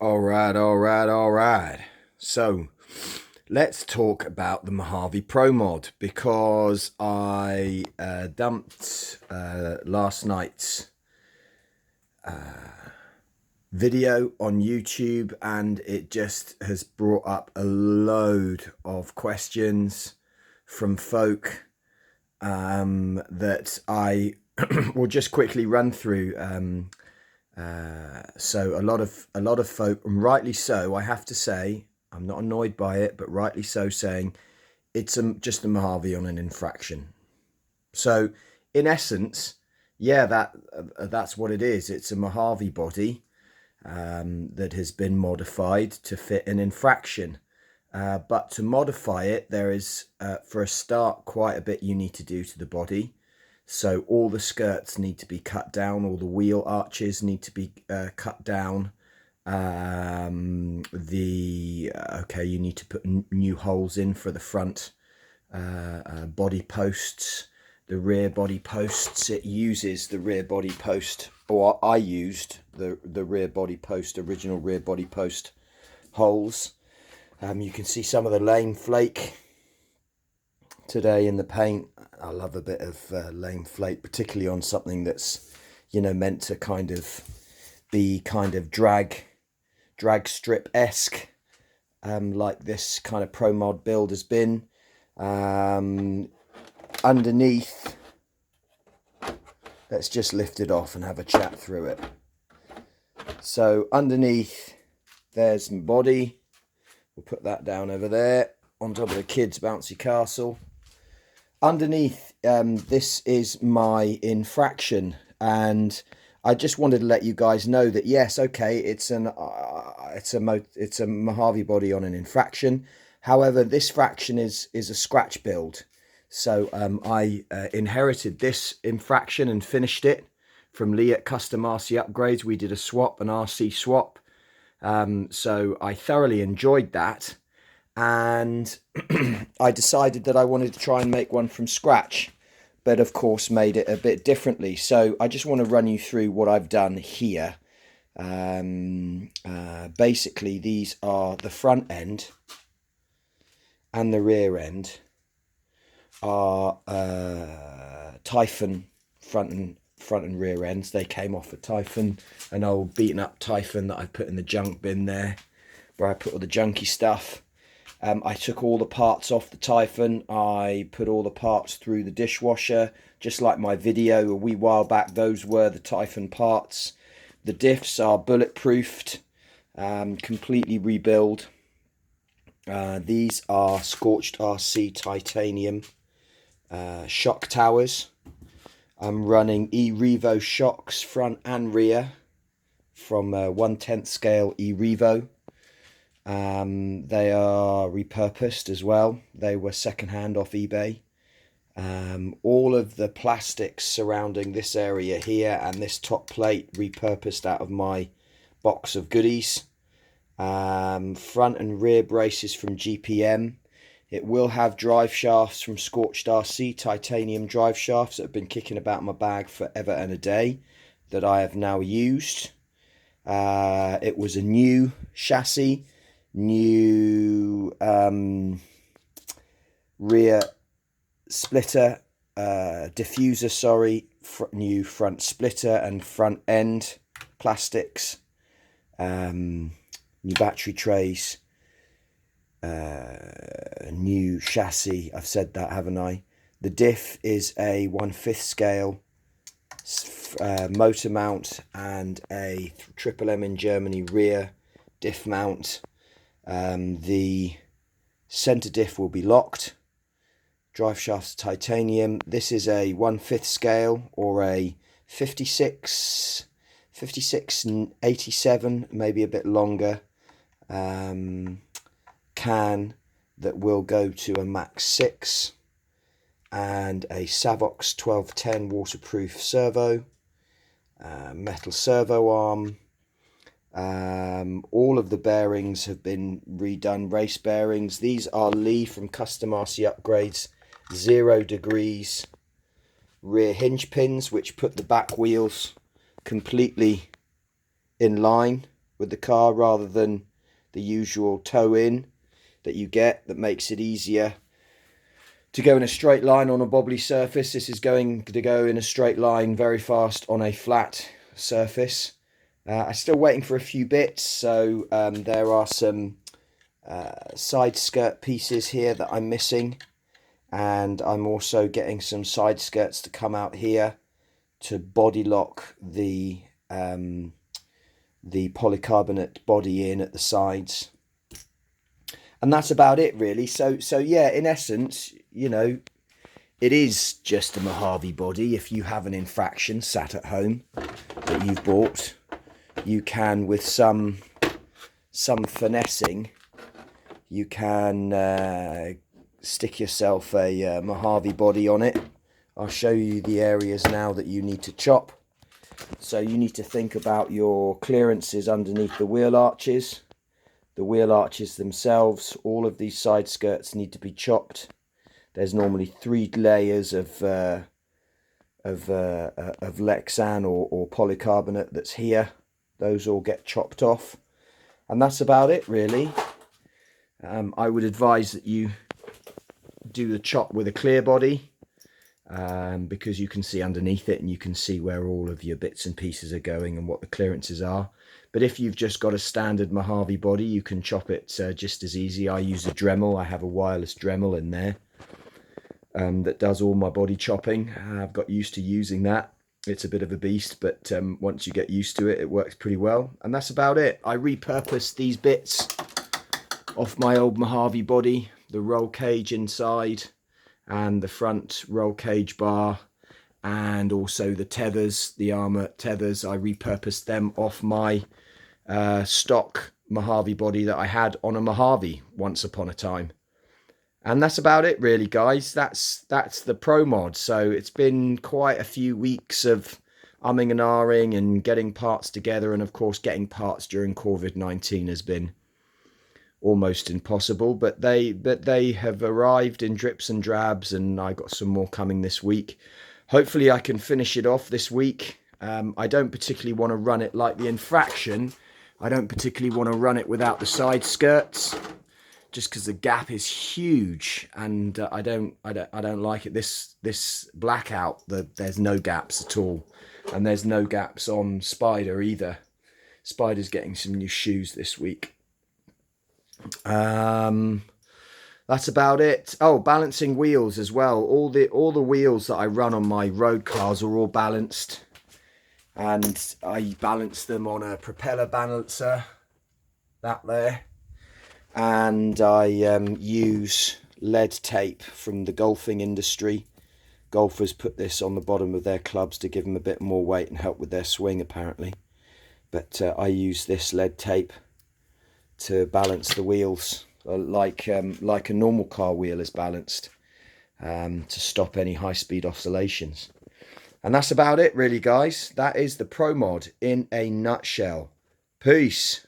All right. So let's talk about the Mojave Pro Mod because I dumped last night's video on YouTube, and it just has brought up a load of questions from folk that I will just quickly run through. So a lot of folk, and rightly so, I have to say, I'm not annoyed by it, but rightly so, saying it's just a Mojave on an infraction. So in essence, yeah, that's what it is. It's a Mojave body that has been modified to fit an infraction. But to modify it, there is, for a start, quite a bit you need to do to the body. So all the skirts need to be cut down, all the wheel arches need to be cut down. You need to put new holes in for the front body posts, the rear body posts. It uses the rear body post, or I used the rear body post, original rear body post holes. You can see some of the lame flake today in the paint. I love a bit of lame flake, particularly on something that's, meant to kind of be kind of drag strip-esque, like this kind of Pro Mod build has been. Underneath, let's just lift it off and have a chat through it. So underneath, there's my body. We'll put that down over there on top of the kids' bouncy castle. Underneath, this is my infraction, and I just wanted to let you guys know that yes, okay, it's a Mojave body on an infraction. However, this fraction is a scratch build. So I inherited this infraction and finished it from Lee at Custom RC Upgrades. We did a swap, an RC swap. So I thoroughly enjoyed that, and I decided that I wanted to try and make one from scratch, but of course made it a bit differently. So I just want to run you through what I've done here. Basically, these are the front end and the rear end are Typhon front and rear ends. They came off a Typhon, an old beaten up Typhon that I put in the junk bin there, where I put all the junky stuff. I took all the parts off the Typhon. I put all the parts through the dishwasher, just like my video a wee while back. Those were the Typhon parts. The diffs are bulletproofed, completely rebuild. These are Scorched RC titanium shock towers. I'm running E-Revo shocks front and rear from 1/10 scale E-Revo. They are repurposed as well. They were secondhand off eBay. All of the plastics surrounding this area here and this top plate repurposed out of my box of goodies. Front and rear braces from GPM. It will have drive shafts from Scorched RC, titanium drive shafts that have been kicking about in my bag forever and a day that I have now used. It was a new chassis, new rear splitter, diffuser, new front splitter and front end plastics, new battery trays, new chassis. I've said that, haven't I? The diff is a 1/5 scale motor mount and a Triple M in Germany rear diff mount. The center diff will be locked. Drive shafts titanium. This is a 1/5 scale or a 56 87, maybe a bit longer, can that will go to a Max 6, and a Savox 1210 waterproof servo, metal servo arm. All of the bearings have been redone, race bearings. These are Lee from Custom RC Upgrades 0 degrees rear hinge pins, which put the back wheels completely in line with the car rather than the usual toe in that you get, that makes it easier to go in a straight line on a bobbly surface. This is going to go in a straight line very fast on a flat surface. I'm still waiting for a few bits, so there are some side skirt pieces here that I'm missing, and I'm also getting some side skirts to come out here to body lock the polycarbonate body in at the sides. And that's about it, really. So yeah, in essence, you know, it is just a Mojave body. If you have an Infraction sat at home that you've bought, you can, with some finessing, you can stick yourself a Mojave body on it. I'll show you the areas now that you need to chop. So you need to think about your clearances underneath the wheel arches. The wheel arches themselves, all of these side skirts need to be chopped. There's normally 3 layers of Lexan or polycarbonate that's here. Those all get chopped off, and that's about it, really. I would advise that you do the chop with a clear body, because you can see underneath it and you can see where all of your bits and pieces are going and what the clearances are. But if you've just got a standard Mojave body, you can chop it just as easy. I use a Dremel. I have a wireless Dremel in there that does all my body chopping. I've got used to using that. It's a bit of a beast, but once you get used to it, it works pretty well. And that's about it. I repurposed these bits off my old Mojave body, the roll cage inside and the front roll cage bar, and also the tethers, the Arrma tethers. I repurposed them off my stock Mojave body that I had on a Mojave once upon a time. And that's about it, really, guys. That's the Pro Mod. So it's been quite a few weeks of umming and ahhing and getting parts together, and of course getting parts during COVID-19 has been almost impossible, but they have arrived in drips and drabs, and I got some more coming this week. Hopefully I can finish it off this week. I don't particularly want to run it like the Infraction. I don't particularly want to run it without the side skirts, just because the gap is huge, and I don't like it. This blackout, there's no gaps at all, and there's no gaps on Spider either. Spider's getting some new shoes this week. That's about it. Oh, balancing wheels as well. All the wheels that I run on my road cars are all balanced, and I balance them on a propeller balancer, that there, and I use lead tape from the golfing industry. Golfers put this on the bottom of their clubs to give them a bit more weight and help with their swing, apparently. But I use this lead tape to balance the wheels like a normal car wheel is balanced, to stop any high-speed oscillations. And that's about it, really, guys. That is the Pro Mod in a nutshell. Peace.